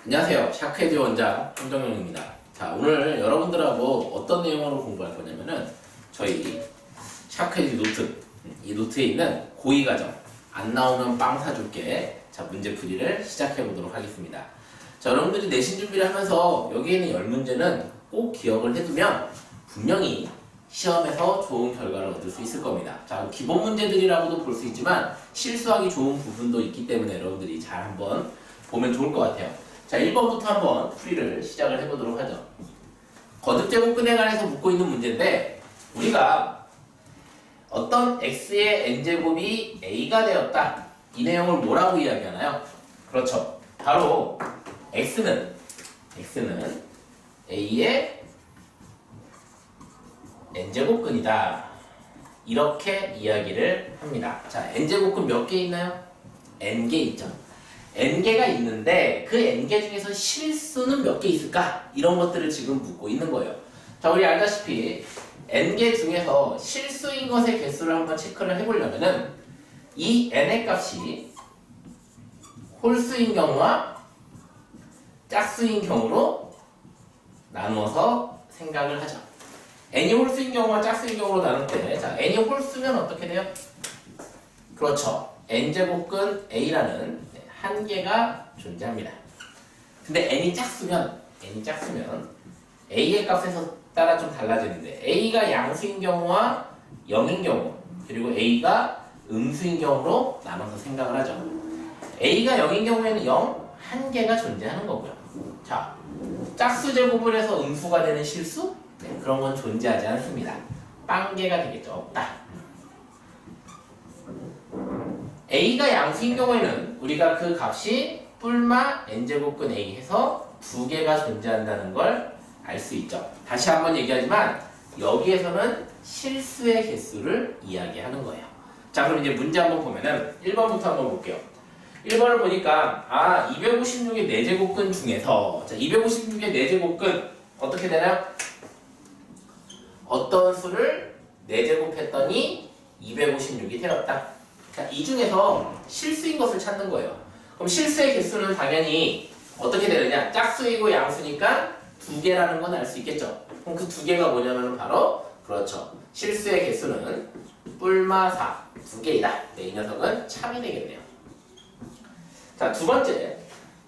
안녕하세요. 샤크헤드 원장 황정영입니다. 자, 오늘 여러분들하고 어떤 내용으로 공부할 거냐면은 저희 샤크헤드 노트, 이 노트에 있는 고의 과정 안 나오면 빵 사줄게. 자, 문제 풀이를 시작해 보도록 하겠습니다. 자, 여러분들이 내신 준비를 하면서 여기에 있는 10문제는 꼭 기억을 해두면 분명히 시험에서 좋은 결과를 얻을 수 있을 겁니다. 자, 기본 문제들이라고도 볼 수 있지만 실수하기 좋은 부분도 있기 때문에 여러분들이 잘 한번 보면 좋을 것 같아요. 자, 1번부터 한번 풀이를 시작을 해보도록 하죠. 거듭제곱근에 관해서 묻고 있는 문제인데 우리가 어떤 x의 n제곱이 a가 되었다. 이 내용을 뭐라고 이야기하나요? 그렇죠. 바로 x는 a의 n제곱근이다. 이렇게 이야기를 합니다. 자, n제곱근 몇 개 있나요? n개 있죠. n개가 있는데 그 n개 중에서 실수는 몇 개 있을까? 이런 것들을 지금 묻고 있는 거예요. 자, 우리 알다시피 n개 중에서 실수인 것의 개수를 한번 체크를 해보려면은 이 n의 값이 홀수인 경우와 짝수인 경우로 나누어서 생각을 하죠. n이 홀수인 경우와 짝수인 경우로 나눌 때, 자, n이 홀수면 어떻게 돼요? 그렇죠. n제곱근 a라는 한 개가 존재합니다. 근데 n이 짝수면 a의 값에서 따라 좀 달라지는데 a가 양수인 경우와 0인 경우 그리고 a가 음수인 경우로 나눠서 생각을 하죠. a가 0인 경우에는 0, 한 개가 존재하는 거고요. 자, 짝수 제곱을 해서 음수가 되는 실수? 네, 그런 건 존재하지 않습니다. 빵개가 되겠죠. 없다. a가 양수인 경우에는 우리가 그 값이 뿔마 n제곱근 a 해서 두 개가 존재한다는 걸 알 수 있죠. 다시 한번 얘기하지만 여기에서는 실수의 개수를 이야기하는 거예요. 자, 그럼 이제 문제 한번 보면은 1번부터 한번 볼게요. 1번을 보니까 256의 4제곱근 중에서 자, 256의 4제곱근 어떻게 되나요? 어떤 수를 4제곱했더니 256이 되었다. 자, 이 중에서 실수인 것을 찾는 거예요. 그럼 실수의 개수는 당연히 어떻게 되느냐? 짝수이고 양수니까 두 개라는 건 알 수 있겠죠. 그럼 그 두 개가 뭐냐면 바로 그렇죠. 실수의 개수는 뿔마 4, 두 개이다. 네, 이 녀석은 참이 되겠네요. 자, 두 번째.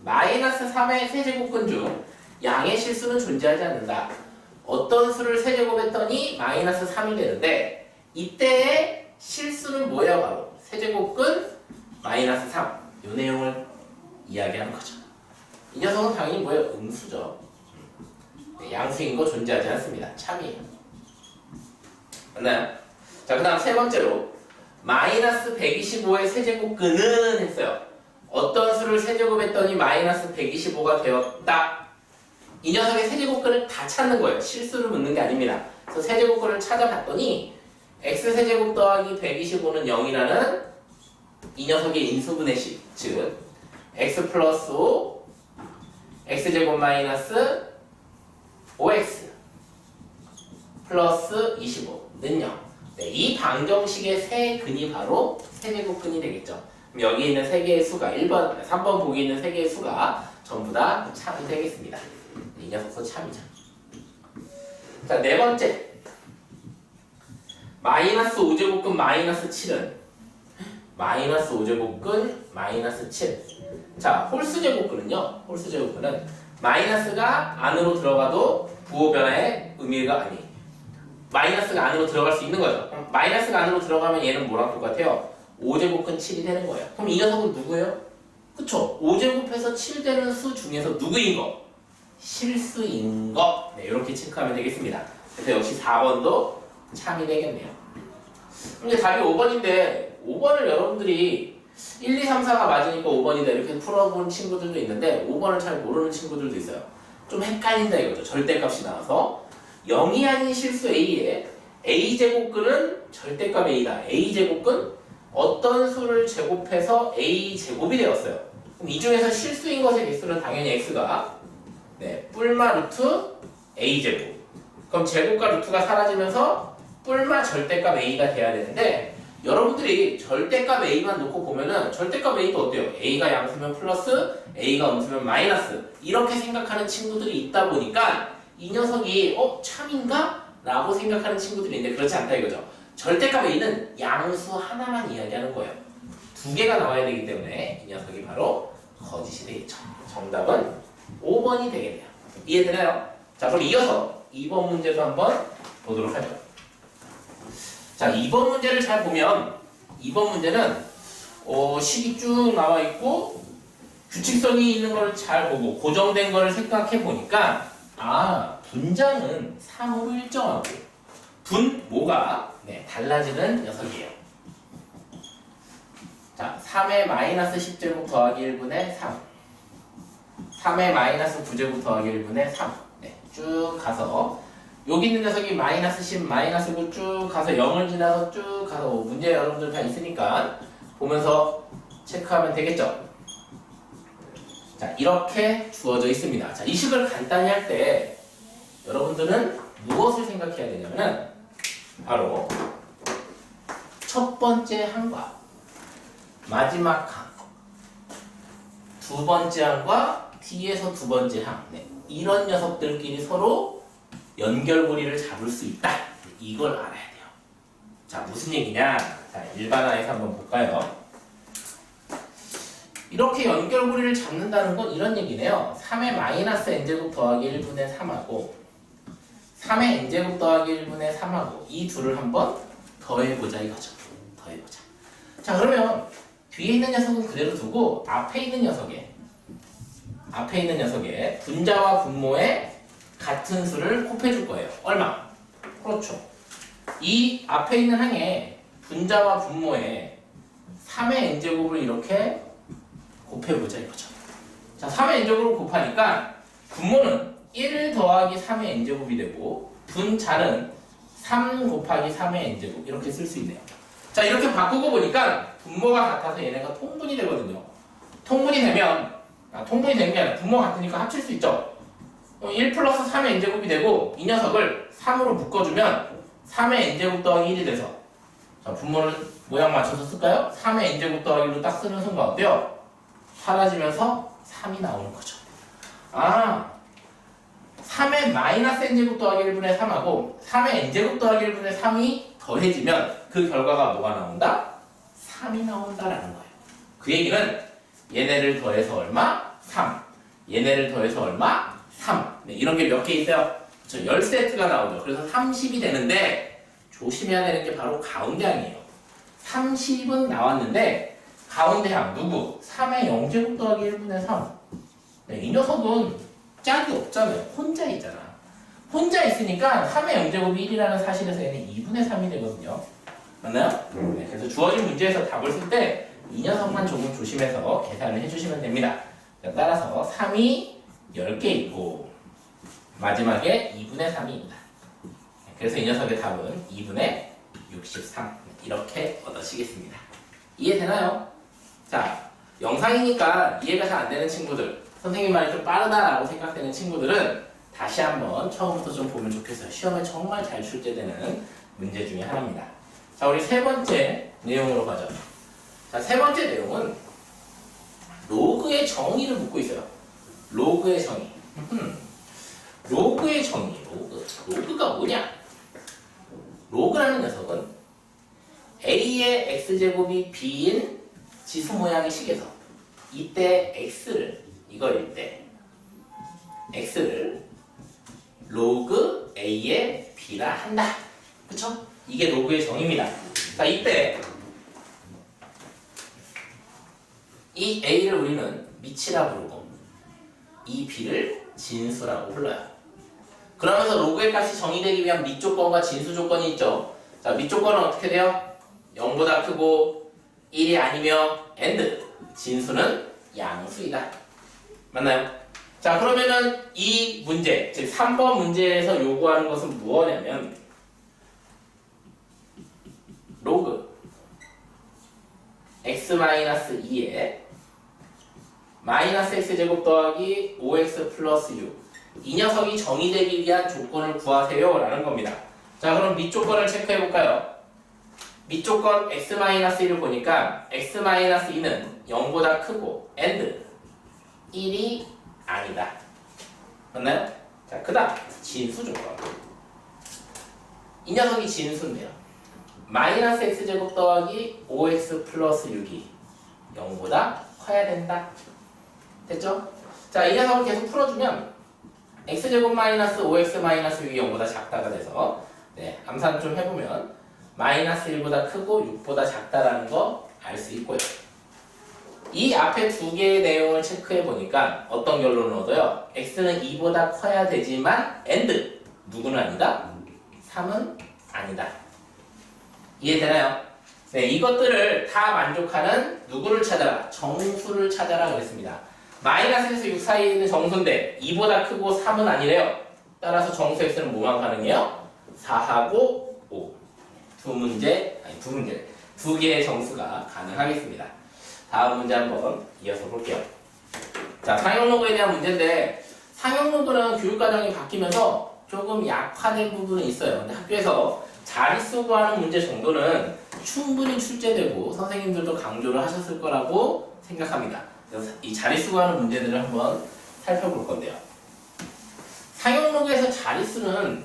마이너스 3의 세제곱근 중 양의 실수는 존재하지 않는다. 어떤 수를 세제곱했더니 마이너스 3이 되는데 이때의 실수는 뭐예요? 바로 세제곱근 마이너스 3. 이 내용을 이야기하는 거죠. 이 녀석은 당연히 뭐예요? 음수죠. 네, 양수인 거 존재하지 않습니다. 참이에요. 맞나요? 자, 그 다음 세 번째로 마이너스 125의 세제곱근은 했어요. 어떤 수를 세제곱했더니 마이너스 125가 되었다. 이 녀석의 세제곱근을 다 찾는 거예요. 실수를 묻는 게 아닙니다. 그래서 세제곱근을 찾아봤더니 x세제곱 더하기 125는 0이라는 이 녀석의 인수분해 식, 즉 x 플러스 5 x제곱 마이너스 5x 플러스 25는 0. 네, 이 방정식의 세 근이 바로 세제곱근이 되겠죠. 그럼 여기 있는 세 개의 수가 3번 보기 있는 세 개의 수가 전부 다 참이 되겠습니다. 이 녀석도 참이죠. 자, 네 번째. 마이너스 5제곱근 마이너스 7은 마이너스 5제곱근 마이너스 7. 자, 홀수제곱근은요. 홀수제곱근은 마이너스가 안으로 들어가도 부호 변화의 의미가 마이너스가 안으로 들어갈 수 있는 거죠. 그럼 마이너스가 안으로 들어가면 얘는 뭐랑 똑같아요? 5제곱근 7이 되는 거예요. 그럼 이 녀석은 누구예요? 그쵸? 5제곱해서 7 되는 수 중에서 누구인 거? 실수인 거. 네, 이렇게 체크하면 되겠습니다. 그래서 역시 4번도 참이 되겠네요. 근데 답이 5번인데 5번을 여러분들이 1, 2, 3, 4가 맞으니까 5번이다 이렇게 풀어본 친구들도 있는데 5번을 잘 모르는 친구들도 있어요. 좀 헷갈린다 이거죠. 절대값이 나와서 0이 아닌 실수 a에 a제곱근은 절대값 a다. a제곱근 어떤 수를 제곱해서 a제곱이 되었어요. 그럼 이 중에서 실수인 것의 개수는 당연히 x가 뿔마 루트 a제곱. 그럼 제곱과 루트가 사라지면서 뿔마 절대값 a가 돼야 되는데 여러분들이 절대값 a만 놓고 보면은 절대값 a도 어때요? a가 양수면 플러스, a가 음수면 마이너스 이렇게 생각하는 친구들이 있다 보니까 이 녀석이 참인가? 라고 생각하는 친구들이 있는데 그렇지 않다 이거죠. 절대값 a는 양수 하나만 이야기하는 거예요. 두 개가 나와야 되기 때문에 이 녀석이 바로 거짓이 되겠죠. 정답은 5번이 되겠네요. 이해되나요? 자, 그럼 이어서 2번 문제도 한번 보도록 하죠. 자, 2번 문제를 잘 보면 2번 문제는 식이 쭉 나와 있고 규칙성이 있는 걸 잘 보고 고정된 걸 생각해 보니까 분자는 3으로 일정하고 분모가 달라지는 녀석이에요. 자, 3의 마이너스 10제곱 더하기 1분의 3 3의 마이너스 9제곱 더하기 1분의 3 쭉 가서 여기 있는 녀석이 마이너스 10, 마이너스 9 쭉 가서 0을 지나서 쭉 가서 문제 여러분들 다 있으니까 보면서 체크하면 되겠죠. 자, 이렇게 주어져 있습니다. 자, 이 식을 간단히 할 때 여러분들은 무엇을 생각해야 되냐면은 바로 첫 번째 항과 마지막 항, 두 번째 항과 뒤에서 두 번째 항 이런 녀석들끼리 서로 연결고리를 잡을 수 있다. 이걸 알아야 돼요. 자, 무슨 얘기냐? 자, 일반화해서 한번 볼까요? 이렇게 연결고리를 잡는다는 건 이런 얘기네요. 3의 마이너스 n제곱 더하기 1분의 3하고 3의 n제곱 더하기 1분의 3하고 이 둘을 한번 더해보자 이거죠. 더해보자. 자, 그러면 뒤에 있는 녀석은 그대로 두고 앞에 있는 녀석에 분자와 분모의 같은 수를 곱해줄 거예요. 얼마? 그렇죠. 이 앞에 있는 항에 분자와 분모에 3의 n제곱을 이렇게 곱해보자 이거죠. 자, 3의 n제곱을 곱하니까 분모는 1 더하기 3의 n제곱이 되고 분자는 3 곱하기 3의 n제곱 이렇게 쓸 수 있네요. 자, 이렇게 바꾸고 보니까 분모가 같아서 얘네가 통분이 되거든요. 통분이 되는 게 아니라 분모가 같으니까 합칠 수 있죠. 1 플러스 3의 n제곱이 되고 이 녀석을 3으로 묶어주면 3의 n제곱 더하기 1이 돼서 자, 분모를 모양 맞춰서 쓸까요? 3의 n제곱 더하기 1로 딱 쓰는 순간 어때요? 사라지면서 3이 나오는 거죠. 3의 마이너스 n제곱 더하기 1분의 3하고 3의 n제곱 더하기 1분의 3이 더해지면 그 결과가 뭐가 나온다? 3이 나온다라는 거예요. 그 얘기는 얘네를 더해서 얼마? 3. 얘네를 더해서 얼마? 3. 이런 게 몇 개 있어요? 10세트가 나오죠. 그래서 30이 되는데 조심해야 되는 게 바로 가운데 항이에요. 30은 나왔는데 가운데 항 누구? 3의 0제곱 더하기 1분의 3. 이 녀석은 짝이 없잖아요. 혼자 있잖아. 혼자 있으니까 3의 0제곱이 1이라는 사실에서 얘는 2분의 3이 되거든요. 맞나요? 그래서 주어진 문제에서 답을 쓸 때 이 녀석만 조금 조심해서 계산을 해주시면 됩니다. 따라서 3이 10개 있고 마지막에 2분의 3이 있다. 그래서 이 녀석의 답은 2분의 63 이렇게 얻으시겠습니다. 이해되나요? 자, 영상이니까 이해가 잘 안 되는 친구들, 선생님 말이 좀 빠르다라고 생각되는 친구들은 다시 한번 처음부터 좀 보면 좋겠어요. 시험에 정말 잘 출제되는 문제 중에 하나입니다. 자, 우리 세 번째 내용으로 가죠. 자, 세 번째 내용은 로그의 정의를 묻고 있어요. 로그의 정의. 로그의 정의. 로그가 뭐냐? 로그라는 녀석은 A의 X제곱이 B인 지수 모양의 식에서 이때 이거일 때 X를 로그 A의 B라 한다. 그쵸? 이게 로그의 정의입니다. 자, 이때 이 A를 우리는 미치라 부르고 이 B를 진수라고 불러요. 그러면서 로그의 값이 정의되기 위한 밑조건과 진수조건이 있죠. 자, 밑조건은 어떻게 돼요? 0보다 크고 1이 아니며 AND 진수는 양수이다. 맞나요? 자, 그러면은 이 문제, 즉 3번 문제에서 요구하는 것은 무엇이냐면 로그 x-2에 마이너스 x제곱 더하기 5x 플러스 6 이 녀석이 정의되기 위한 조건을 구하세요 라는 겁니다. 자, 그럼 밑조건을 체크해 볼까요? 밑조건 x-1을 보니까 x-2는 0보다 크고 and 1이 아니다. 맞나요? 자, 그 다음 진수 조건. 이 녀석이 진수인데요. 마이너스 x제곱 더하기 5x 플러스 6이 0보다 커야 된다. 됐죠? 자, 이 녀석을 계속 풀어주면 x제곱 마이너스 5x 마이너스 6이 0보다 작다가 돼서 네, 암산 좀 해보면 마이너스 1보다 크고 6보다 작다라는 거 알 수 있고요. 이 앞에 두 개의 내용을 체크해 보니까 어떤 결론을 얻어요? x는 2보다 커야 되지만 and 누구는 아니다? 3은 아니다. 이해되나요? 네, 이것들을 다 만족하는 누구를 찾아라? 정수를 찾아라 그랬습니다. 마이너스에서 6 사이에 있는 정수인데 2보다 크고 3은 아니래요. 따라서 정수 x는 뭐만 가능해요? 4하고 5. 두 개의 정수가 가능하겠습니다. 다음 문제 한번 이어서 볼게요. 자, 상용로그에 대한 문제인데 상용로그는 교육과정이 바뀌면서 조금 약화된 부분이 있어요. 근데 학교에서 자릿수 구하는 문제 정도는 충분히 출제되고 선생님들도 강조를 하셨을 거라고 생각합니다. 그래서 이 자릿수 구하는 문제들을 한번 살펴볼 건데요. 상용로그에서 자릿수는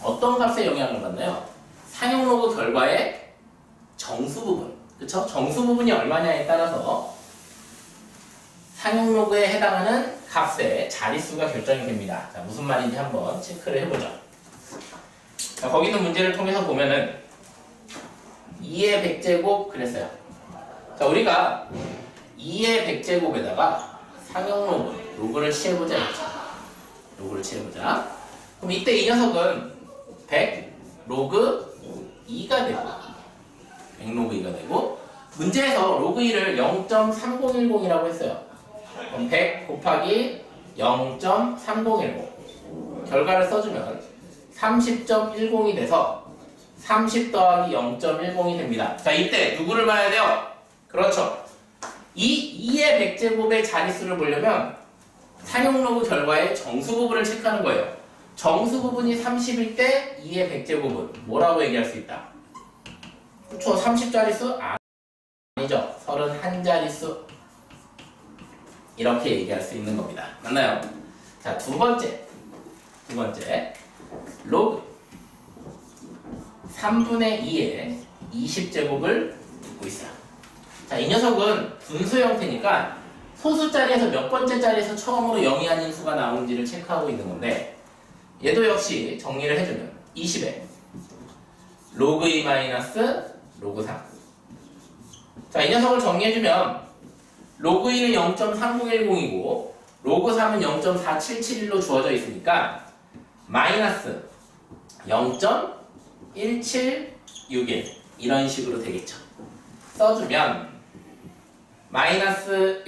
어떤 값에 영향을 받나요? 상용로그 결과의 정수 부분, 그쵸? 정수 부분이 얼마냐에 따라서 상용로그에 해당하는 값의 자릿수가 결정이 됩니다. 자, 무슨 말인지 한번 체크를 해보죠. 자, 거기 있는 문제를 통해서 보면은 2의 100제곱 그랬어요. 자, 우리가 2의 100제곱에다가 상용로그, 로그를 취해보자 했죠. 로그를 취해보자. 그럼 이때 이 녀석은 100 로그 2가 되고 100 로그 2가 되고 문제에서 로그 2를 0.3010이라고 했어요. 그럼 100 곱하기 0.3010 결과를 써주면 30.10이 돼서 30 더하기 0.10이 됩니다. 자, 이때 누구를 봐야 돼요? 그렇죠. 이 2의 100제곱의 자릿수를 보려면 상용로그 결과의 정수 부분을 체크하는 거예요. 정수 부분이 30일 때 2의 100제곱은 뭐라고 얘기할 수 있다? 그렇죠. 30자릿수? 아니죠. 31자릿수. 이렇게 얘기할 수 있는 겁니다. 맞나요? 자, 두 번째. 로그 3분의 2의 20제곱을 듣고 있어요. 자, 이 녀석은 분수 형태니까 소수 자리에서 몇 번째 자리에서 처음으로 0이 아닌 수가 나오는지를 체크하고 있는 건데 얘도 역시 정리를 해주면 20에 로그 2 마이너스 로그 3. 자, 이 녀석을 정리해주면 로그 2는 0.3010이고 로그 3은 0.4771로 주어져 있으니까 마이너스 0.1761 이런 식으로 되겠죠. 써주면 마이너스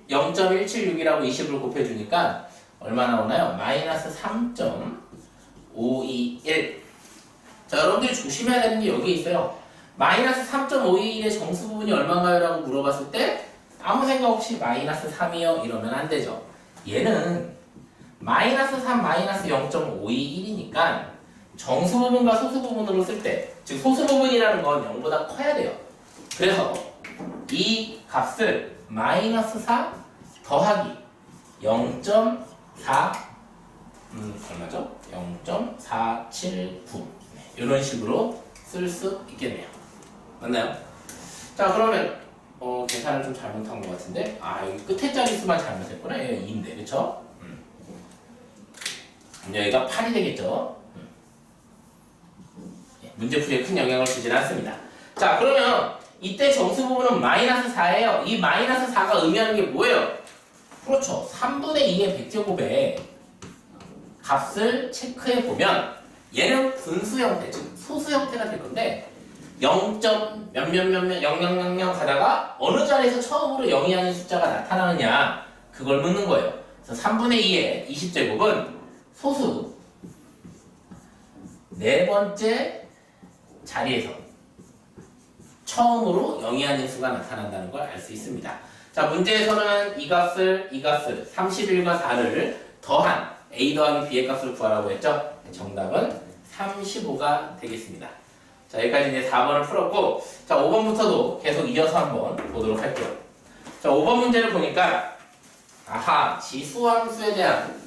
0.176이라고 20을 곱해주니까 얼마 나오나요? 마이너스 3.521. 자, 여러분들이 조심해야 되는 게 여기 있어요. 마이너스 3.521의 정수 부분이 얼마인가요? 라고 물어봤을 때 아무 생각 없이 마이너스 3이요? 이러면 안 되죠. 얘는 마이너스 3 마이너스 0.521이니까 정수 부분과 소수 부분으로 쓸 때, 즉 소수 부분이라는 건 0보다 커야 돼요. 그래서 이 값을 마이너스 4 더하기 0.4 얼마죠? 0.479 이런 식으로 쓸 수 있겠네요. 맞나요? 자, 그러면 계산을 좀 잘못한 것 같은데 여기 끝에 자릿수만 잘못했구나. 얘가 2인데 그쵸? 여기가 8이 되겠죠? 문제풀이에 큰 영향을 주지는 않습니다. 자, 그러면 이때 정수 부분은 마이너스 4예요. 이 마이너스 4가 의미하는 게 뭐예요? 그렇죠. 3분의 2의 100제곱에 값을 체크해 보면 얘는 분수 형태, 즉 소수 형태가 될 건데 0. 몇몇몇몇 0000 가다가 어느 자리에서 처음으로 0이 아닌 숫자가 나타나느냐 그걸 묻는 거예요. 그래서 3분의 2의 20제곱은 소수 네 번째 자리에서 처음으로 0이 아닌 수가 나타난다는 걸 알 수 있습니다. 자, 문제에서는 이 값을 31과 4를 더한 a 더하기 b의 값을 구하라고 했죠. 정답은 35가 되겠습니다. 자, 여기까지 이제 4번을 풀었고, 자, 5번부터도 계속 이어서 한번 보도록 할게요. 자, 5번 문제를 보니까, 아하, 지수함수에 대한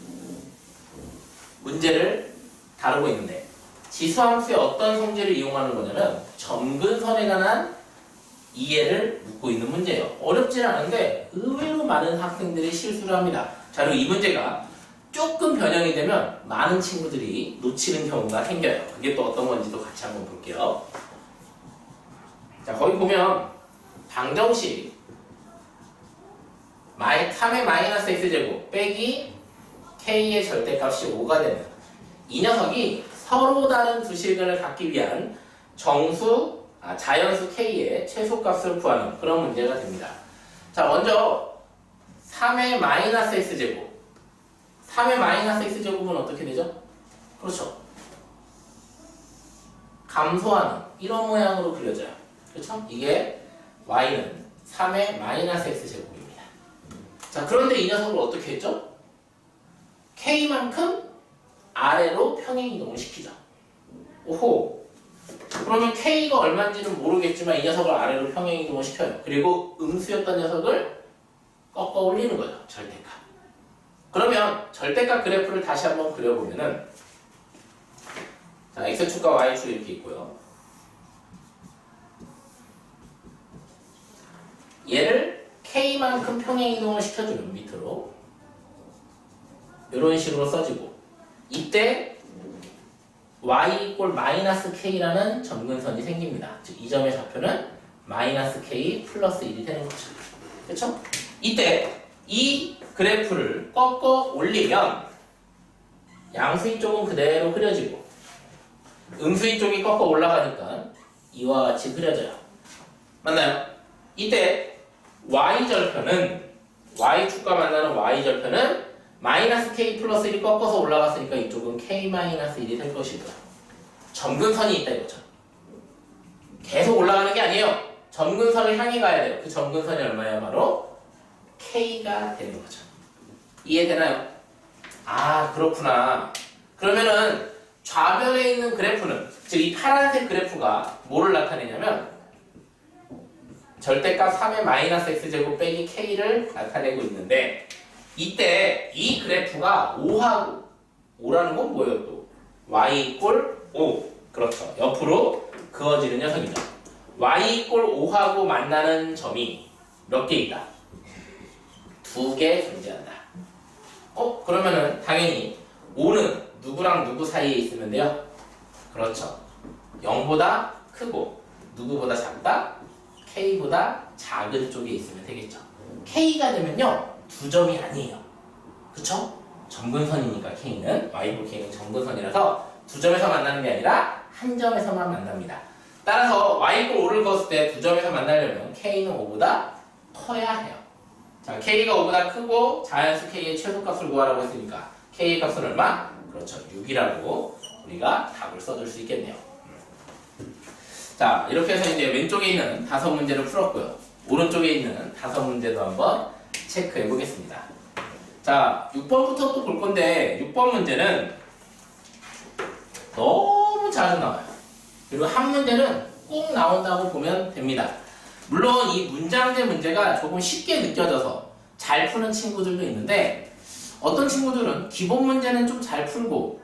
문제를 다루고 있는데, 지수함수의 어떤 성질을 이용하는 거냐면, 점근선에 관한 이해를 묻고 있는 문제예요. 어렵진 않은데, 의외로 많은 학생들이 실수를 합니다. 자, 그리고 이 문제가 조금 변형이 되면 많은 친구들이 놓치는 경우가 생겨요. 그게 또 어떤 건지도 같이 한번 볼게요. 자, 거기 보면 방정식 3의 마이너스 x제곱 빼기 k의 절대값이 5가 되는 이 녀석이 서로 다른 두 실근을 갖기 위한 자연수 k의 최소값을 구하는 그런 문제가 됩니다. 자, 먼저 3의 마이너스 x제곱 3의 마이너스 x제곱은 어떻게 되죠? 그렇죠. 감소하는 이런 모양으로 그려져요. 그렇죠? 이게 y는 3의 마이너스 x제곱입니다. 자, 그런데 이 녀석을 어떻게 했죠? k만큼 아래로 평행이동을 시키죠. 오호. 그러면 k가 얼마인지는 모르겠지만 이 녀석을 아래로 평행이동을 시켜요. 그리고 음수였던 녀석을 꺾어 올리는 거죠. 절대값. 그러면 절대값 그래프를 다시 한번 그려보면은, 자, x축과 y축 이렇게 있고요. 얘를 k만큼 평행이동을 시켜주면 밑으로 이런 식으로 써지고, 이때 y 이꼴 마이너스 k라는 점근선이 생깁니다. 즉 이 점의 좌표는 마이너스 k 플러스 1이 되는 거죠. 그렇죠? 이때 이 그래프를 꺾어 올리면 양수인 쪽은 그대로 그려지고 음수인 쪽이 꺾어 올라가니까 이와 같이 그려져요. 맞나요? 이때 y절편은 y축과 만나는 y절편은 마이너스 k 플러스 1이 꺾어서 올라갔으니까 이쪽은 k 마이너스 1이 될 것이고요. 점근선이 있다 이거죠. 계속 올라가는 게 아니에요. 점근선을 향해 가야 돼요. 그 점근선이 얼마예요? 바로 k가 되는 거죠. 이해되나요? 아, 그렇구나. 그러면은 좌변에 있는 그래프는, 즉 이 파란색 그래프가 뭐를 나타내냐면 절대값 3의 마이너스 x제곱 빼기 k를 나타내고 있는데, 이때 이 그래프가 5하고 5라는 건 뭐예요 또? y 이꼴 5. 그렇죠. 옆으로 그어지는 녀석이죠. y 이꼴 5하고 만나는 점이 몇 개 있다? 2개 존재한다. 그러면은 당연히 5는 누구랑 누구 사이에 있으면 돼요? 그렇죠. 0보다 크고 누구보다 작다? k보다 작은 쪽에 있으면 되겠죠. k가 되면요 2점이 아니에요. 그쵸? 점근선이니까 k는 y이꼴 k는 점근선이라서 2점에서 만나는 게 아니라 1점에서만 만납니다. 따라서 y이꼴 5를 그었을 때 2점에서 만나려면 k는 5보다 커야 해요. 자, k가 5보다 크고 자연수 k의 최소값을 구하라고 했으니까 k의 값은 얼마? 그렇죠. 6이라고 우리가 답을 써줄 수 있겠네요. 자, 이렇게 해서 이제 왼쪽에 있는 5문제를 풀었고요. 오른쪽에 있는 5문제도 한번 체크해 보겠습니다. 자, 6번부터 또 볼 건데 6번 문제는 너무 자주 나와요. 그리고 한 문제는 꼭 나온다고 보면 됩니다. 물론 이 문장제 문제가 조금 쉽게 느껴져서 잘 푸는 친구들도 있는데, 어떤 친구들은 기본 문제는 좀 잘 풀고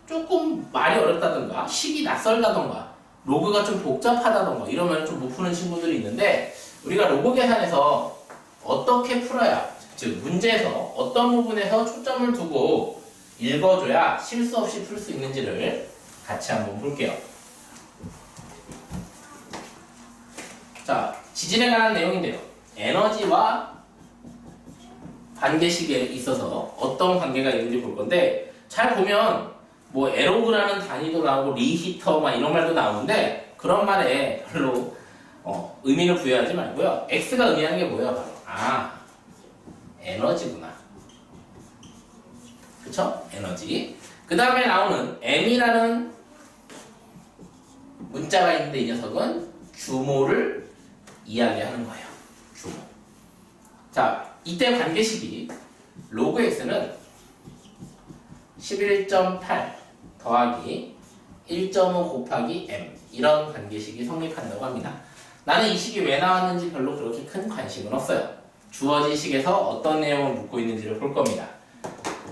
조금 말이 어렵다던가 식이 낯설다던가 로그가 좀 복잡하다던가 이러면 좀 못 푸는 친구들이 있는데, 우리가 로그 계산에서 어떻게 풀어야, 즉 문제에서 어떤 부분에서 초점을 두고 읽어줘야 실수 없이 풀 수 있는지를 같이 한번 볼게요. 자, 지진에 관한 내용인데요. 에너지와 관계식에 있어서 어떤 관계가 있는지 볼 건데, 잘 보면 뭐 에로그라는 단위도 나오고 리히터 막 이런 말도 나오는데, 그런 말에 별로 의미를 부여하지 말고요. X가 의미하는 게 뭐예요? 바로 에너지구나. 그쵸? 에너지. 그 다음에 나오는 M이라는 문자가 있는데, 이 녀석은 규모를 이야기하는 거예요. 규모. 자, 이때 관계식이 로그 x는 11.8 더하기 1.5 곱하기 m 이런 관계식이 성립한다고 합니다. 나는 이 식이 왜 나왔는지 별로 그렇게 큰 관심은 없어요. 주어진 식에서 어떤 내용을 묻고 있는지를 볼 겁니다.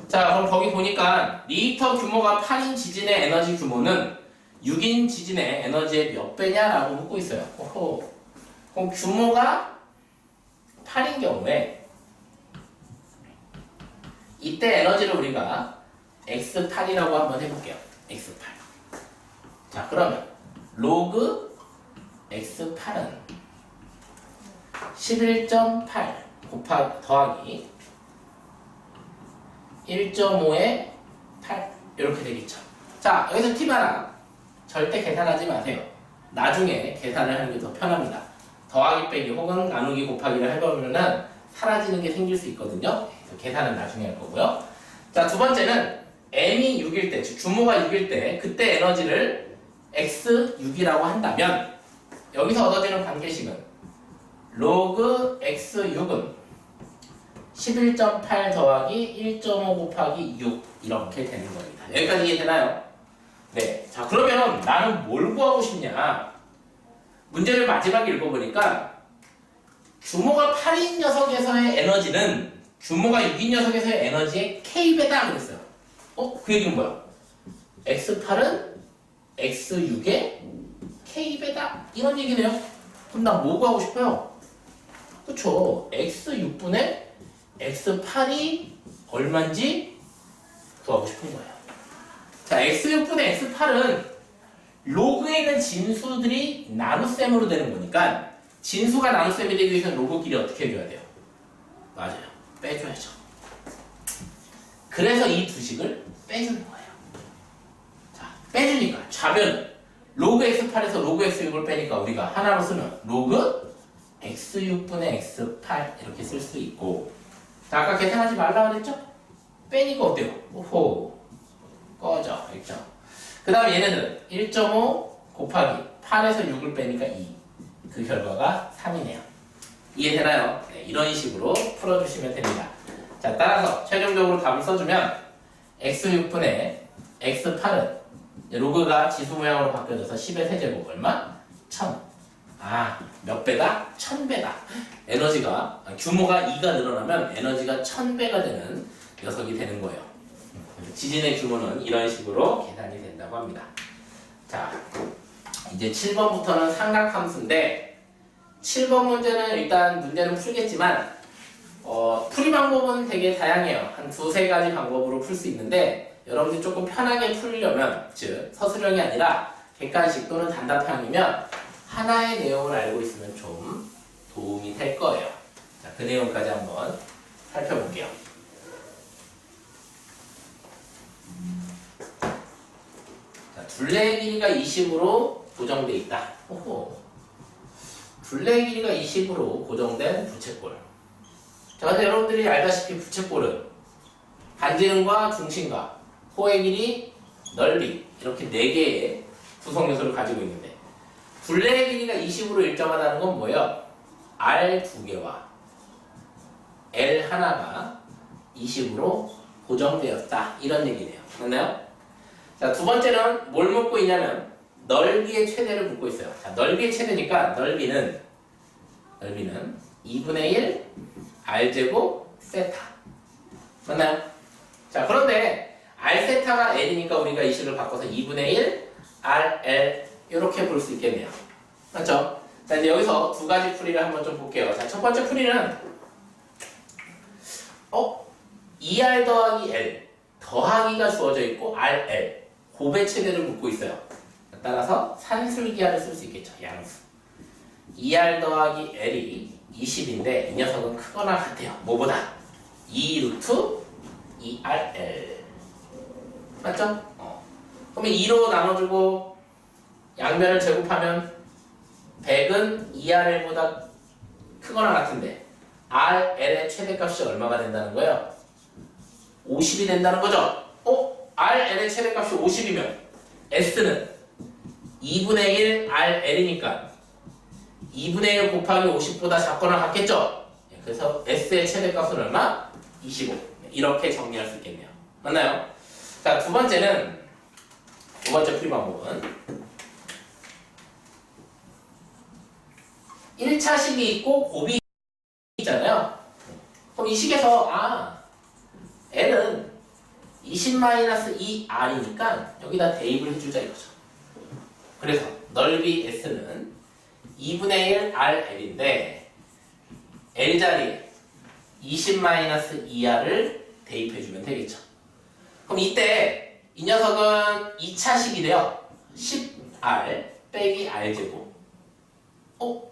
자, 그럼 거기 보니까 리히터 규모가 8인 지진의 에너지 규모는 6인 지진의 에너지의 몇 배냐라고 묻고 있어요. 오호. 그럼 규모가 8인 경우에 이때 에너지를 우리가 x8이라고 한번 해볼게요. x8. 자, 그러면 로그 x8은 11.8 더하기 1.5의 8 이렇게 되겠죠. 자, 여기서 팁 하나. 절대 계산하지 마세요. 나중에 계산을 하는 게 더 편합니다. 더하기 빼기 혹은 나누기 곱하기를 해보면은 사라지는 게 생길 수 있거든요. 그래서 계산은 나중에 할 거고요. 자, 두 번째는 m이 6일 때, 즉 규모가 6일 때 그때 에너지를 x6이라고 한다면 여기서 얻어지는 관계식은 로그 x6은 11.8 더하기 1.5 곱하기 6 이렇게 되는 겁니다. 여기까지 이해되나요? 네. 자, 그러면 나는 뭘 구하고 싶냐? 문제를 마지막에 읽어보니까 규모가 8인 녀석에서의 에너지는 규모가 6인 녀석에서의 에너지의 k배다 그랬어요. 그 얘기는 뭐야? x8은 x6의 k배다 이런 얘기네요. 그럼 나 뭐 구하고 싶어요? 그쵸? x6분의 x8이 얼마인지 구하고 싶은 거예요. 자, x6분의 x8은 로그에 있는 진수들이 나눗셈으로 되는 거니까 진수가 나눗셈이 되기 위해서는 로그끼리 어떻게 해줘야 돼요? 맞아요. 빼줘야죠. 그래서 이 두 식을 빼주는 거예요. 자, 빼주니까 좌변 로그 x8에서 로그 x6을 빼니까 우리가 하나로 쓰면 로그 x6분의 x8 이렇게 쓸 수 있고, 자, 아까 계산하지 말라 그랬죠? 빼니까 어때요? 오호, 꺼져. 있죠? 그 다음에 얘네들은 1.5 곱하기 8에서 6을 빼니까 2. 그 결과가 3이네요. 이해되나요? 네, 이런 식으로 풀어주시면 됩니다. 자, 따라서 최종적으로 답을 써주면 x6분의 x8은 로그가 지수 모양으로 바뀌어져서 10의 세제곱 얼마? 1000. 몇 배다? 1000배다. 에너지가 규모가 2가 늘어나면 에너지가 1000배가 되는 녀석이 되는 거예요. 지진의 규모는 이런 식으로 계산이 된다고 합니다. 자, 이제 7번부터는 삼각함수인데 7번 문제는 일단 문제는 풀겠지만 풀이 방법은 되게 다양해요. 한 두세 가지 방법으로 풀 수 있는데 여러분들이 조금 편하게 풀려면, 즉 서술형이 아니라 객관식 또는 단답형이면 하나의 내용을 알고 있으면 좀 도움이 될 거예요. 자, 그 내용까지 한번 살펴볼게요. 자, 둘레의 길이가 20으로 고정되어 있다. 둘레의 길이가 20으로 고정된 부채꼴. 자, 근데 여러분들이 알다시피 부채꼴은 반지름과 중심과 호의 길이, 넓이 이렇게 4개의 구성 요소를 가지고 있는데 둘레의 길이가 20으로 일정하다는 건 뭐예요? R 2개와 L 하나가 20으로 고정되었다 이런 얘기네요. 맞나요? 자, 두 번째는 뭘 묻고 있냐면 넓이의 최대를 묻고 있어요. 자, 넓이의 최대니까 넓이는 2분의 1 R제곱 세타. 맞나요? 자, 그런데 R 세타가 L이니까 우리가 이 식을 바꿔서 2분의 1 RL 이렇게 볼 수 있겠네요. 맞죠? 자, 이제 여기서 두 가지 풀이를 한번 좀 볼게요. 자, 첫 번째 풀이는 2R 더하기 L 더하기가 주어져 있고 RL 곱의 최대를 묻고 있어요. 따라서 산술기하를 쓸 수 있겠죠. 양수 2R 더하기 L이 20인데 이 녀석은 크거나 같아요. 뭐보다? 2 루트 2RL 맞죠? 그러면 2로 나눠주고 양변을 제곱하면 100은 2RL보다 크거나 같은데 RL의 최대값이 얼마가 된다는 거예요? 50이 된다는 거죠? RL의 최대값이 50이면 S는 2분의 1 RL이니까 2분의 1 곱하기 50보다 작거나 같겠죠? 그래서 S의 최대값은 얼마? 25. 이렇게 정리할 수 있겠네요. 맞나요? 자, 두 번째 풀이 방법은 1차 식이 있고 곱이 있잖아요. 그럼 이 식에서 L은 20-2R이니까 여기다 대입을 해주자 이거죠. 그래서 넓이 S는 2분의 1 RL인데 L 자리에 20-2R을 대입해주면 되겠죠. 그럼 이때 이 녀석은 2차식이 돼요. 10R 빼기 R제곱.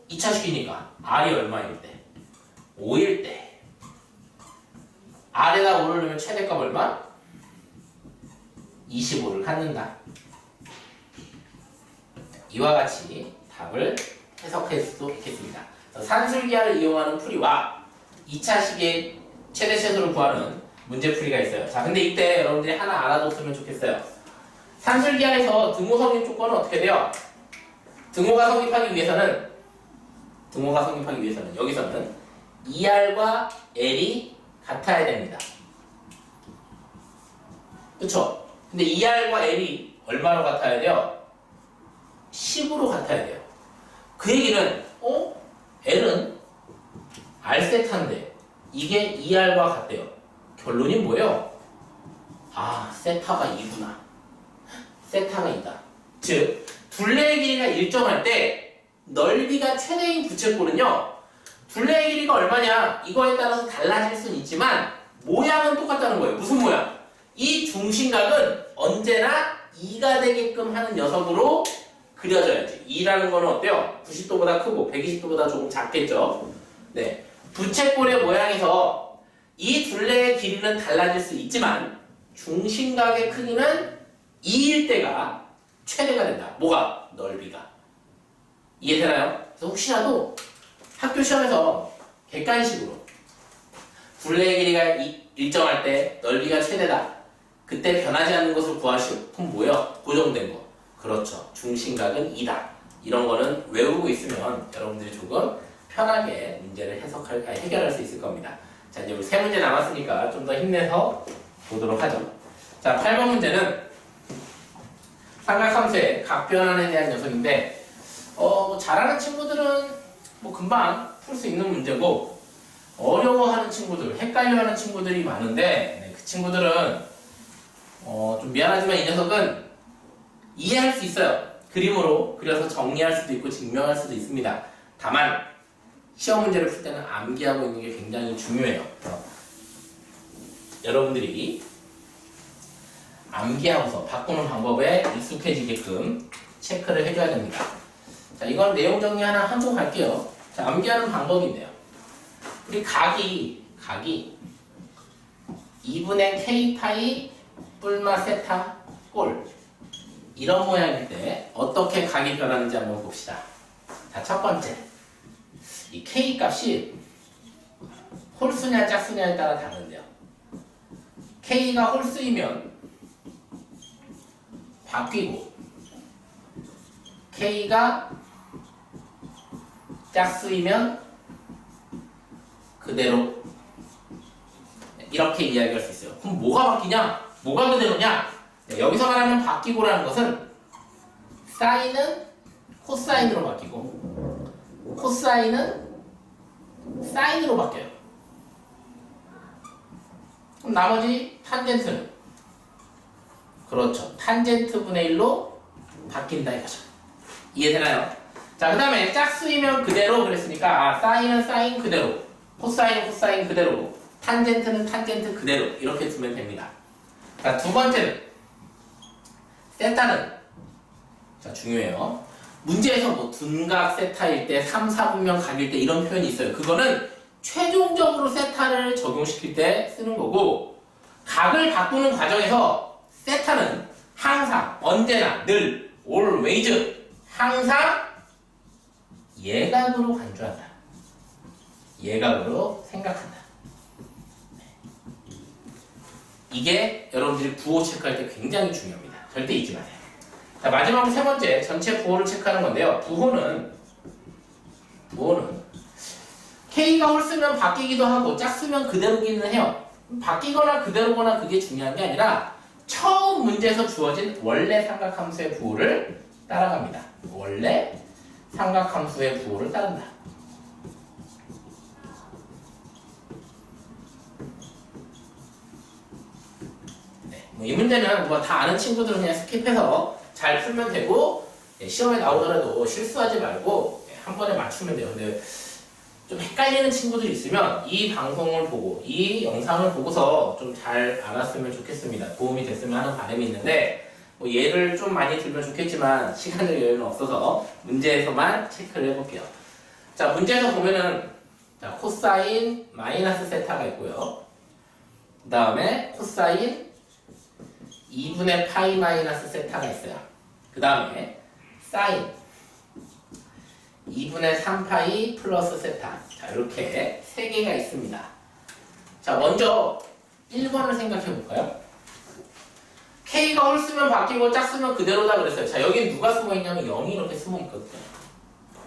2차식이니까 R이 얼마일 때? 5일 때. R에다 5를 넣으면 최대값 얼마? 25를 갖는다. 이와 같이 답을 해석할 수도 있겠습니다. 산술기하를 이용하는 풀이와 2차식의 최대 최소를 구하는 문제풀이가 있어요. 자, 근데 이때 여러분들이 하나 알아뒀으면 좋겠어요. 산술기하에서 등호 성립 조건은 어떻게 돼요? 등호가 성립하기 위해서는 여기서는 2R과 L이 같아야 됩니다. 그쵸? 근데 2R과 L이 얼마로 같아야 돼요? 10으로 같아야 돼요. 그 얘기는 L은 R세타인데 이게 2R과 같대요. 결론이 뭐예요? 세타가 2구나. 세타가 2다. 즉 둘레의 길이가 일정할 때 넓이가 최대인 부채꼴은요, 둘레의 길이가 얼마냐 이거에 따라서 달라질 수는 있지만 모양은 똑같다는 거예요. 무슨 모양? 이 중심각은 언제나 2가 되게끔 하는 녀석으로 그려져야지. 2라는 거는 어때요? 90도보다 크고 120도보다 조금 작겠죠. 네, 부채꼴의 모양에서 이 둘레의 길이는 달라질 수 있지만 중심각의 크기는 2일 때가 최대가 된다. 뭐가? 넓이가. 이해되나요? 그래서 혹시라도 학교 시험에서 객관식으로 둘레의 길이가 일정할 때 넓이가 최대다. 그때 변하지 않는 것을 구하시오. 그럼 뭐예요? 고정된 거. 그렇죠. 중심각은 2다. 이런 거는 외우고 있으면 여러분들이 조금 편하게 문제를 해결할 수 있을 겁니다. 자, 이제 우리 세 문제 남았으니까 좀 더 힘내서 보도록 하죠. 자, 8번 문제는 삼각함수의 각변환에 대한 녀석인데 잘하는 친구들은 금방 풀 수 있는 문제고, 어려워하는 친구들, 헷갈려하는 친구들이 많은데 그 친구들은 좀 미안하지만 이 녀석은 이해할 수 있어요. 그림으로 그려서 정리할 수도 있고 증명할 수도 있습니다. 다만 시험 문제를 풀 때는 암기하고 있는 게 굉장히 중요해요. 여러분들이 암기하고서 바꾸는 방법에 익숙해지게끔 체크를 해줘야 됩니다. 자, 이건 내용 정리 하나 하고 갈게요. 자, 암기하는 방법인데요. 우리 각이 2분의 K파이 뿔마 세타 꼴, 이런 모양일 때 어떻게 각이 변하는지 한번 봅시다. 자, 첫 번째, 이 K 값이 홀수냐 짝수냐에 따라 다른데요. K가 홀수이면 바뀌고 K가 짝수이면 그대로, 이렇게 이야기할 수 있어요. 그럼 뭐가 바뀌냐? 뭐가 그대로냐? 여기서 말하는 바뀌고라는 것은 사인은 코사인으로 바뀌고 코사인은 사인으로 바뀌어요. 그럼 나머지 탄젠트는, 그렇죠, 탄젠트 분의 1로 바뀐다 이거죠. 이해되나요? 자, 그 다음에 짝수이면 그대로 그랬으니까 사인은 사인 그대로, 코사인은 코사인 그대로, 탄젠트는 탄젠트 그대로, 이렇게 두면 됩니다. 자, 두 번째는 세타는, 자, 중요해요. 문제에서 둔각 세타일 때 3, 4분면 각일 때 이런 표현이 있어요. 그거는 최종적으로 세타를 적용시킬 때 쓰는 거고, 각을 바꾸는 과정에서 세타는 항상, 언제나, 늘, always, 항상 예각으로 간주한다. 예각으로 생각한다. 이게 여러분들이 부호 체크할 때 굉장히 중요합니다. 절대 잊지 마세요. 자, 마지막으로 세 번째, 전체 부호를 체크하는 건데요. 부호는 K가 홀수면 바뀌기도 하고 짝수면 그대로기는 해요. 바뀌거나 그대로거나 그게 중요한 게 아니라 처음 문제에서 주어진 원래 삼각함수의 부호를 따라갑니다. 원래 삼각함수의 부호를 따른다. 이 문제는 뭐 다 아는 친구들은 그냥 스킵해서 잘 풀면 되고 시험에 나오더라도 실수하지 말고 한 번에 맞추면 돼요. 근데 좀 헷갈리는 친구들이 있으면 이 방송을 보고 이 영상을 보고서 좀 잘 알았으면 좋겠습니다. 도움이 됐으면 하는 바람이 있는데 뭐 예를 좀 많이 들면 좋겠지만 시간의 여유는 없어서 문제에서만 체크를 해볼게요. 자, 문제에서 보면은 자, 코사인 마이너스 세타가 있고요. 그 다음에 코사인 2분의 파이 마이너스 세타가 있어요. 그 다음에 사인 2분의 3파이 플러스 세타. 자, 이렇게 세 개가 있습니다. 자, 먼저 1번을 생각해 볼까요? K가 홀수면 바뀌고 짝수면 그대로다 그랬어요. 자, 여기 누가 숨어 있냐면 0이 이렇게 숨어 있거든요.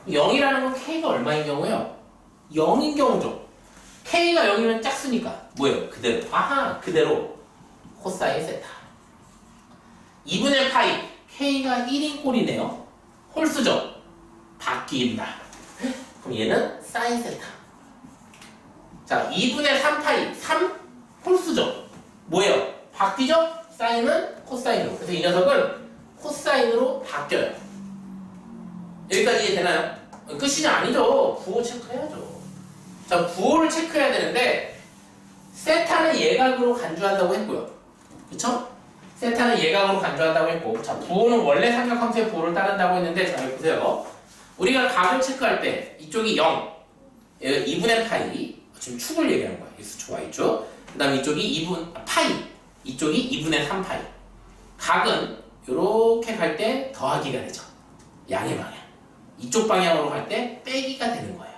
0이라는 건 K가 얼마인 경우예요? 0인 경우죠. K가 0이면 짝수니까 뭐예요? 그대로. 아하, 그대로 코사인 세타. 2분의 파이. K가 1인 꼴이네요. 홀수죠. 바뀐다. 그럼 얘는 사인 세타. 자, 2분의 3파이. 3 홀수죠. 뭐예요? 바뀌죠? 사인은 코사인으로. 그래서 이 녀석은 코사인으로 바뀌어요. 여기까지 이해되나요? 끝이 아니죠. 부호 체크해야죠. 자, 부호를 체크해야 되는데 세타는 예각으로 간주한다고 했고요. 그쵸? 세타는 예각으로 간주한다고 했고, 자, 부호는 원래 삼각함수의 부호를 따른다고 했는데, 자, 여기 보세요. 우리가 각을 체크할 때 이쪽이 0, 2분의 파이, 지금 축을 얘기하는 거야. X축, Y축. 그 다음에 이쪽이 2분, 파이, 이쪽이 2분의 3파이. 각은 이렇게 갈 때 더하기가 되죠. 양의 방향. 이쪽 방향으로 갈 때 빼기가 되는 거예요.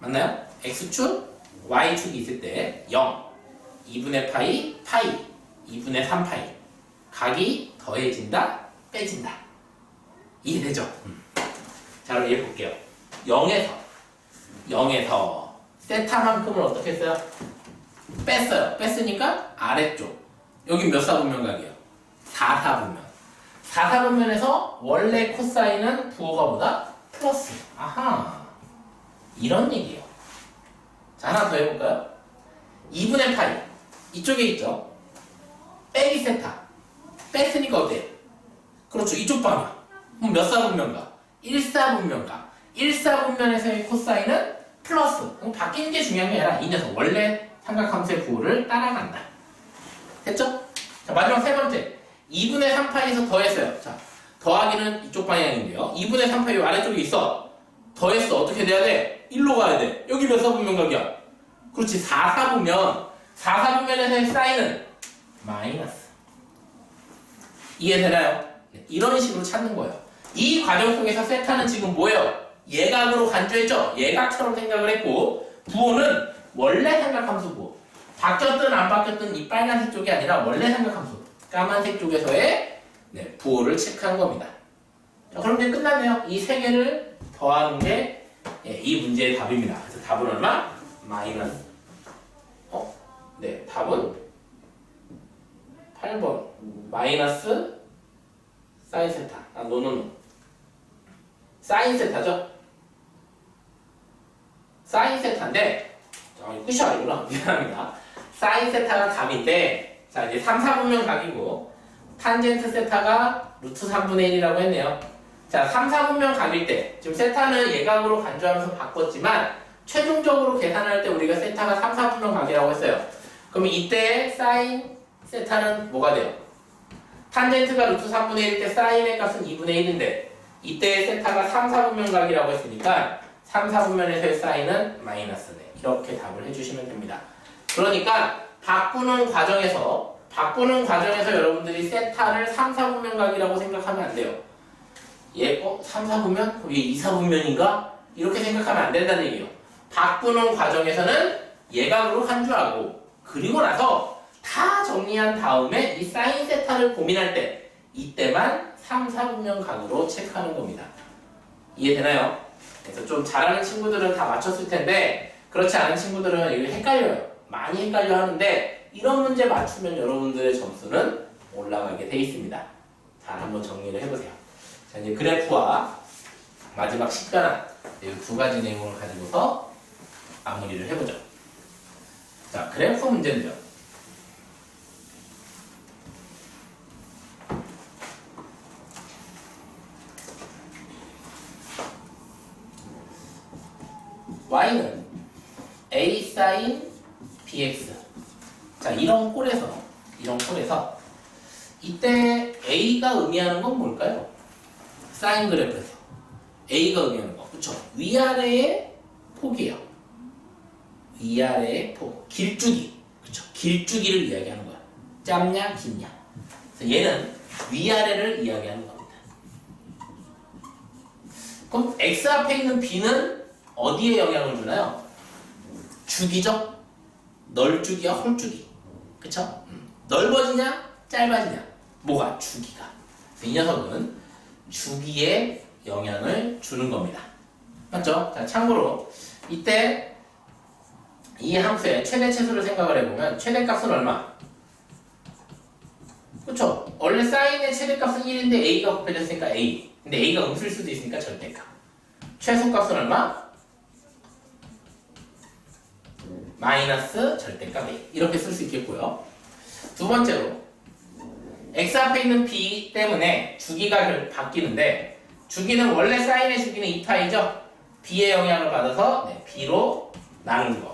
맞나요? X축, Y축이 있을 때 0, 2분의 파이, 파이, 2분의 3파이. 각이 더해진다, 빼진다. 이해되죠? 자, 그럼 얘 볼게요. 0에서 세타만큼을 어떻게 했어요? 뺐어요. 뺐으니까 아래쪽. 여기 몇 사분면각이에요? 4사분면. 4사분면에서 원래 코사인은 부호가 뭐다? 플러스. 아하. 이런 얘기예요. 자, 하나 더 해볼까요? 2분의 파이. 이쪽에 있죠? 빼기 세타. 뺐으니까 어때? 그렇죠. 이쪽 방향. 그럼 몇 사분면각? 1사분면각. 1사분면에서의 코사인은 플러스. 그럼 바뀌는 게 중요한 게 아니라 이 녀석 원래 삼각함수의 부호를 따라간다. 됐죠? 자, 마지막 세 번째. 2분의 3파이에서 더했어요. 자, 더하기는 이쪽 방향인데요. 2분의 3파이 아래쪽에 있어. 더했어. 어떻게 돼야 돼? 1로 가야 돼. 여기 몇 사분면각이야? 그렇지. 4사분면. 4사분면에서의 사인은 마이너스. 이해되나요? 네, 이런 식으로 찾는 거예요. 이 과정 속에서 세타는 지금 뭐예요? 예각으로 간주했죠? 예각처럼 생각을 했고, 부호는 원래 삼각함수 부호. 바뀌었든 안 바뀌었든 이 빨간색 쪽이 아니라 원래 삼각함수 까만색 쪽에서의 부호를 체크한 겁니다. 자, 그럼 이제 끝났네요. 이 세 개를 더하는 게 이 문제의 답입니다. 그래서 답은 얼마? 마이너스. 네, 답은 8번. 마이너스 사인 세타. 노노노. 사인 세타죠? 사인 세타인데, 끝이 아니구나. 미안합니다. 사인 세타가 답인데, 자, 이제 3, 4분면 각이고, 탄젠트 세타가 루트 3분의 1이라고 했네요. 자, 3, 4분면 각일 때, 지금 세타는 예각으로 간주하면서 바꿨지만, 최종적으로 계산할 때 우리가 세타가 3, 4분면 각이라고 했어요. 그럼 이때 사인 세타는 뭐가 돼요? 탄젠트가 루트 3분의 1일 때 사인의 값은 2분의 1인데, 이때 세타가 3, 4분면 각이라고 했으니까, 3, 4분면에서의 사인은 마이너스네. 이렇게 답을 해주시면 됩니다. 그러니까 바꾸는 과정에서 여러분들이 세타를 3, 4분면 각이라고 생각하면 안 돼요. 얘 3, 4분면? 그럼 얘 2, 4분면인가? 이렇게 생각하면 안 된다는 얘기예요. 바꾸는 과정에서는 예각으로 간주하고 그리고 나서 다 정리한 다음에 이 사인 세타를 고민할 때 이때만 3, 4분면 각으로 체크하는 겁니다. 이해되나요? 그래서 좀 잘하는 친구들은 다 맞췄을 텐데 그렇지 않은 친구들은 이게 헷갈려요. 많이 헷갈려 하는데 이런 문제 맞추면 여러분들의 점수는 올라가게 돼 있습니다. 잘 한번 정리를 해보세요. 자, 이제 그래프와 마지막 식변환 이 두 가지 내용을 가지고서 마무리를 해보죠. 자, 그래프 문제인데요. y는 a sin bx. 자, 이런 꼴에서 이때 a가 의미하는 건 뭘까요? 사인 그래프에서 a가 의미하는 거, 그쵸? 위아래의 폭이에요. 위아래의 폭, 길쭉이, 그쵸? 길쭉이를 이야기하는 거야. 짧냐, 긴냐. 그래서 얘는 위아래를 이야기하는 겁니다. 그럼 x 앞에 있는 b는 어디에 영향을 주나요? 주기죠? 널주기와 홀주기, 그쵸? 넓어지냐, 짧아지냐, 뭐가? 주기가. 이 녀석은 주기에 영향을 주는 겁니다. 맞죠? 자, 참고로 이때 이 함수의 최대 최소를 생각을 해보면 최대값은 얼마? 그쵸? 원래 사인의 최대값은 1인데 a가 곱해졌으니까 a. 근데 a가 음수일 수도 있으니까 절대값. 최소값은 얼마? 마이너스 절대값 a. 이렇게 쓸 수 있겠고요. 두 번째로 x 앞에 있는 b 때문에 주기가 바뀌는데, 주기는 원래 사인의 주기는 2파이죠? b의 영향을 받아서 b로 나누는 거.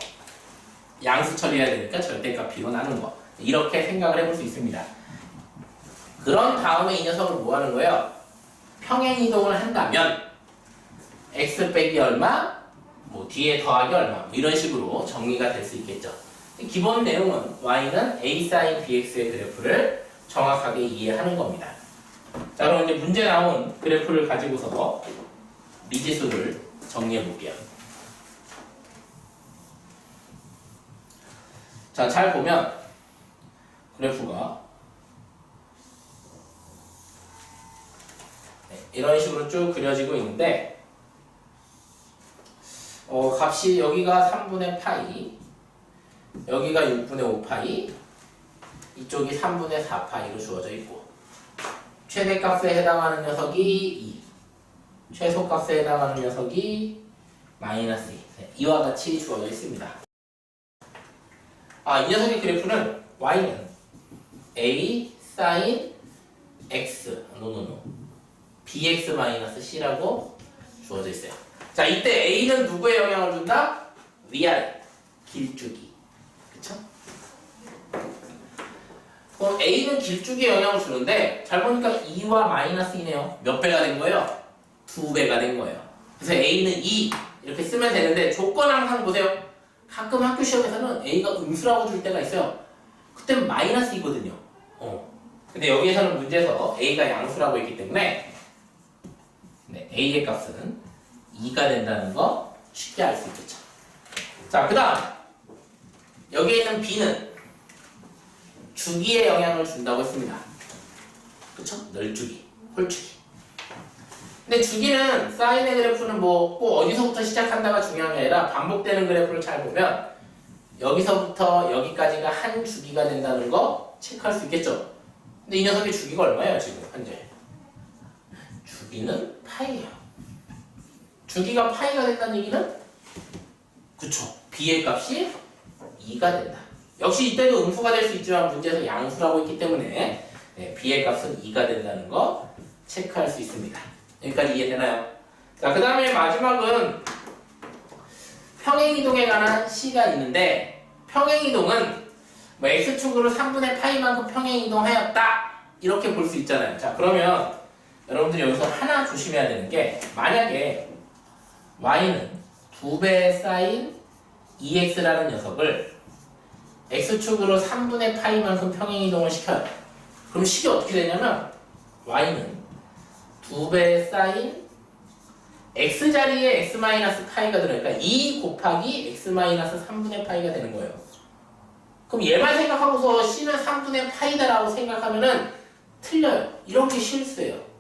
양수 처리해야 되니까 절대값 b로 나누는 거. 이렇게 생각을 해볼 수 있습니다. 그런 다음에 이 녀석을 뭐 하는 거예요? 평행이동을 한다면 x 빼기 얼마, 뭐 뒤에 더하기 얼마, 뭐 이런 식으로 정리가 될 수 있겠죠. 기본 내용은 y는 a sin bx의 그래프를 정확하게 이해하는 겁니다. 자, 그럼 이제 문제 나온 그래프를 가지고서 미지수를 정리해 볼게요. 자, 잘 보면 그래프가 이런 식으로 쭉 그려지고 있는데, 값이 여기가 3분의 파이, 여기가 6분의 5파이, 이쪽이 3분의 4파이로 주어져 있고, 최대값에 해당하는 녀석이 2, 최소값에 해당하는 녀석이 마이너스 2. 이와 같이 주어져 있습니다. 이 녀석의 그래프는 y는 a sin x, bx-c라고 주어져 있어요. 자, 이때 a는 누구에 영향을 준다? 위아래, 길쭉이. 그쵸? 그럼 a는 길쭉이에 영향을 주는데, 잘 보니까 2와 마이너스 2네요. 몇 배가 된 거예요? 2배가 된 거예요. 그래서 a는 2 이렇게 쓰면 되는데, 조건 항상 보세요. 가끔 학교 시험에서는 a가 음수라고 줄 때가 있어요. 그때는 마이너스 2거든요. 근데 여기에서는 문제에서 a가 양수라고 했기 때문에 a의 값은 2가 된다는 거 쉽게 알 수 있겠죠. 자, 그 다음 여기에 있는 b는 주기에 영향을 준다고 했습니다. 그쵸? 널주기, 홀주기. 근데 주기는 사인의 그래프는 뭐 꼭 어디서부터 시작한다가 중요한 게 아니라 반복되는 그래프를 잘 보면 여기서부터 여기까지가 한 주기가 된다는 거 체크할 수 있겠죠. 근데 이 녀석의 주기가 얼마예요 지금 현재? 주기는 파이예요. 주기가 파이가 된다는 얘기는, 그쵸, b의 값이 2가 된다. 역시 이때도 음수가 될 수 있지만 문제에서 양수라고 했기 때문에 b의 값은 2가 된다는 거 체크할 수 있습니다. 여기까지 이해되나요? 자, 그 다음에 마지막은 평행이동에 관한 C가 있는데, 평행이동은 뭐 x축으로 3분의 파이만큼 평행이동하였다 이렇게 볼 수 있잖아요. 자, 그러면 여러분들이 여기서 하나 조심해야 되는 게, 만약에 y는 2배 사인 2x라는 녀석을 x축으로 3분의 파이만큼 평행이동을 시켜요. 그럼 식이 어떻게 되냐면 y는 2배 사인 x자리에 x-파이가 들어가니까 2 곱하기 x-3분의 파이가 되는 거예요. 그럼 얘만 생각하고서 c는 3분의 파이다라고 생각하면은 틀려요. 이렇게 실수예요.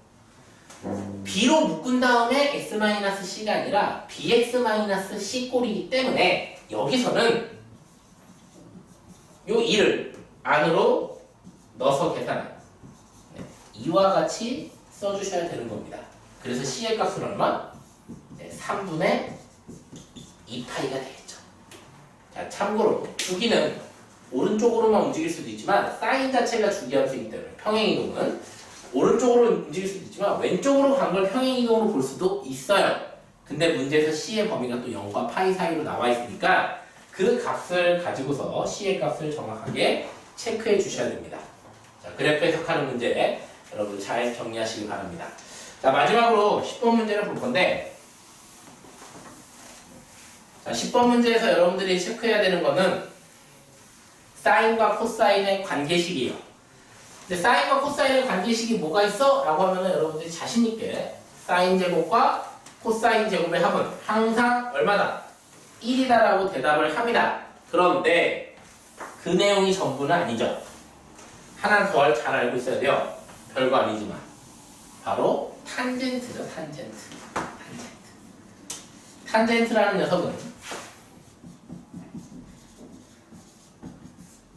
b로 묶은 다음에 x-c가 아니라 bx-c 꼴이기 때문에 여기서는 요 2를 안으로 넣어서 계산해요. 이와 같이 써주셔야 되는 겁니다. 그래서 c의 값은 얼마? 3분의 2파이가 되겠죠. 자, 참고로 주기는 오른쪽으로만 움직일 수도 있지만 사인 자체가 주기함수이기 때문에 평행이동은 오른쪽으로 움직일 수도 있지만 왼쪽으로 간 걸 평행이동으로 볼 수도 있어요. 근데 문제에서 C의 범위가 또 0과 파이 사이로 나와 있으니까 그 값을 가지고서 C의 값을 정확하게 체크해 주셔야 됩니다. 자, 그래프 해석하는 문제 여러분 잘 정리하시기 바랍니다. 자, 마지막으로 10번 문제를 볼 건데, 자, 10번 문제에서 여러분들이 체크해야 되는 거는 사인과 코사인의 관계식이에요. 근데 사인과 코사인의 관계식이 뭐가 있어? 라고 하면 여러분들이 자신있게 사인 제곱과 코사인 제곱의 합은 항상 얼마다? 1이다 라고 대답을 합니다. 그런데 그 내용이 전부는 아니죠. 하나 더 잘 알고 있어야 돼요. 별거 아니지만 바로 탄젠트죠. 탄젠트라는 녀석은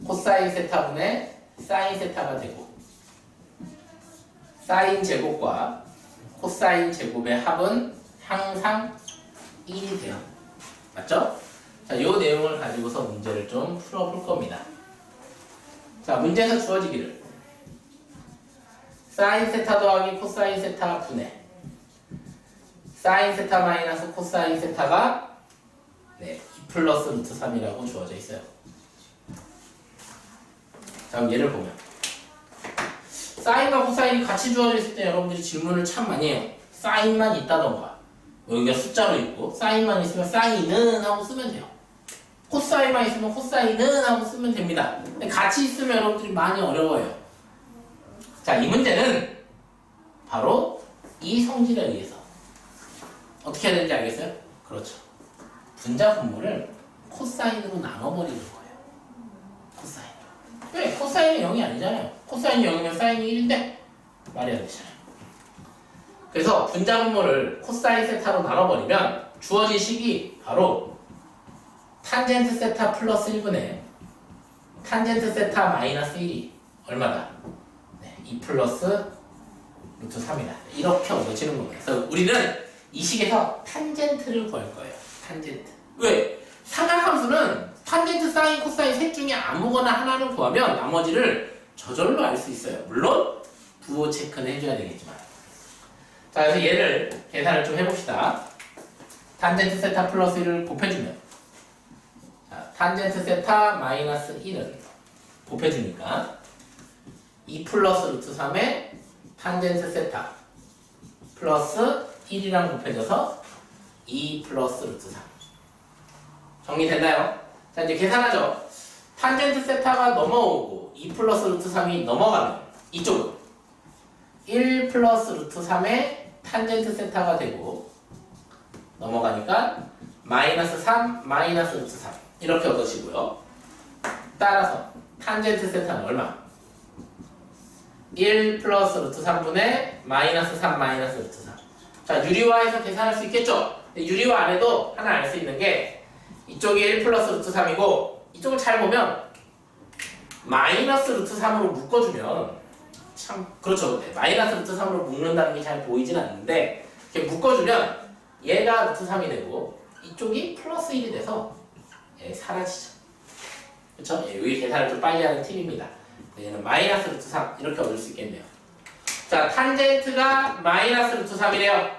코사인 세타분의 사인 세타가 되고 사인 제곱과 코사인 제곱의 합은 항상 1이 돼요. 맞죠? 자, 이 내용을 가지고서 문제를 좀 풀어볼 겁니다. 자, 문제에서 주어지기를 사인 세타 더하기 코사인 세타 분의 사인 세타 마이너스 코사인 세타가 2 플러스 루트 3이라고 주어져 있어요. 자, 그럼 얘를 보면 사인과 코사인이 같이 주어져 있을 때 여러분들이 질문을 참 많이 해요. 사인만 있다던가 여기가 숫자로 있고 사인만 있으면 사인은 하고 쓰면 돼요. 코사인만 있으면 코사인은 하고 쓰면 됩니다. 근데 같이 있으면 여러분들이 많이 어려워요. 자, 이 문제는 바로 이 성질에 의해서 어떻게 해야 되는지 알겠어요? 그렇죠. 분자분모를 코사인으로 나눠버리는 거예요. 코사인. 왜? 코사인이 0이 아니잖아요. 코사인이 0이면 사인이 1인데 말이 안 되잖아요. 그래서 분자분모를 코사인 세타로 나눠버리면 주어진 식이 바로 탄젠트 세타 플러스 1분의 탄젠트 세타 마이너스 1이 얼마다? 2 플러스 루트 3이다. 이렇게 얻어지는 겁니다. 그래서 우리는 이 식에서 탄젠트를 구할 거예요. 탄젠트. 왜? 삼각함수는 탄젠트, 사인, 코사인 셋 중에 아무거나 하나를 구하면 나머지를 저절로 알 수 있어요. 물론 부호 체크는 해줘야 되겠지만. 자, 그래서 얘를 계산을 좀 해봅시다. 탄젠트 세타 플러스 1을 곱해주면 자, 탄젠트 세타 마이너스 1은 곱해주니까 2 플러스 루트 3에 탄젠트 세타 플러스 1이랑 곱해져서 2 플러스 루트 3 정리됐나요? 자, 이제 계산하죠. 탄젠트 세타가 넘어오고 2 플러스 루트 3이 넘어가면 이쪽은 1 플러스 루트 3에 탄젠트 세타가 되고 넘어가니까 마이너스 3 마이너스 루트 3 이렇게 얻어지고요. 따라서 탄젠트 세타는 얼마? 1 플러스 루트 3분의 마이너스 3 마이너스 루트 3. 자, 유리화해서 계산할 수 있겠죠? 유리화 안에도 하나 알 수 있는 게 이쪽이 1 플러스 루트 3이고 이쪽을 잘 보면 마이너스 루트 3으로 묶어주면 참 그렇죠. 마이너스 루트 3으로 묶는다는 게 잘 보이진 않는데 이렇게 묶어주면 얘가 루트 3이 되고 이쪽이 플러스 1이 돼서 사라지죠. 그렇죠? 여기 계산을 좀 빨리 하는 팁입니다. 얘는 마이너스 루트 3 이렇게 얻을 수 있겠네요. 자, 탄젠트가 마이너스 루트 3이래요.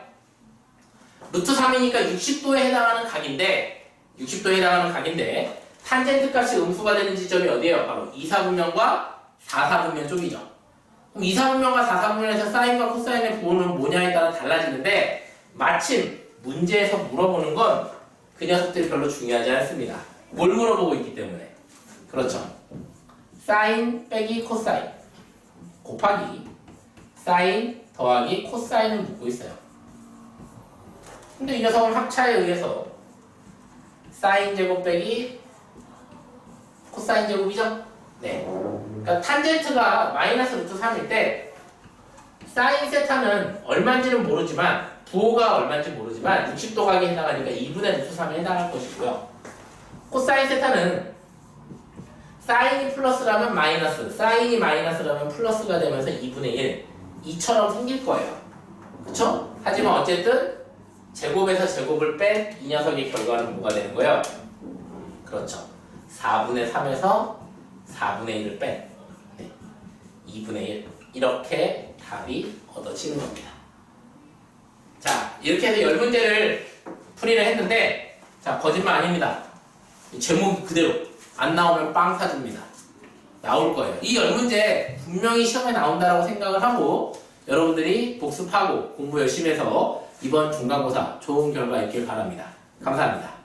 루트 3이니까 60도에 해당하는 각인데 탄젠트 값이 음수가 되는 지점이 어디예요? 바로 2사분면과 4사분면 쪽이죠. 그럼 2사분면과 4사분면에서 사인과 코사인의 부호는 뭐냐에 따라 달라지는데 마침 문제에서 물어보는 건 그 녀석들이 별로 중요하지 않습니다. 뭘 물어보고 있기 때문에. 그렇죠. 사인 빼기 코사인 곱하기 사인 더하기 코사인을 묻고 있어요. 근데 이 녀석은 합차에 의해서 사인 제곱 빼기 코사인 제곱이죠? 네. 그러니까 탄젠트가 마이너스 루트 3일 때 사인 세타는 얼마인지는 모르지만 부호가 얼마인지 모르지만 60도 각에 해당하니까 2분의 루트 3에 해당할 것이고요. 코사인 세타는 사인이 플러스라면 마이너스, 사인이 마이너스라면 플러스가 되면서 2분의 1, 2처럼 생길 거예요. 그쵸? 하지만 어쨌든 제곱에서 제곱을 뺀 이 녀석의 결과는 뭐가 되는 거예요? 그렇죠. 4분의 3에서 4분의 1을 뺀 2분의 1 이렇게 답이 얻어지는 겁니다. 자, 이렇게 해서 10문제를 풀이를 했는데 자 거짓말 아닙니다. 제목 그대로 안 나오면 빵 사줍니다. 나올 거예요. 이 10문제 분명히 시험에 나온다라고 생각을 하고 여러분들이 복습하고 공부 열심히 해서 이번 중간고사 좋은 결과 있길 바랍니다. 감사합니다.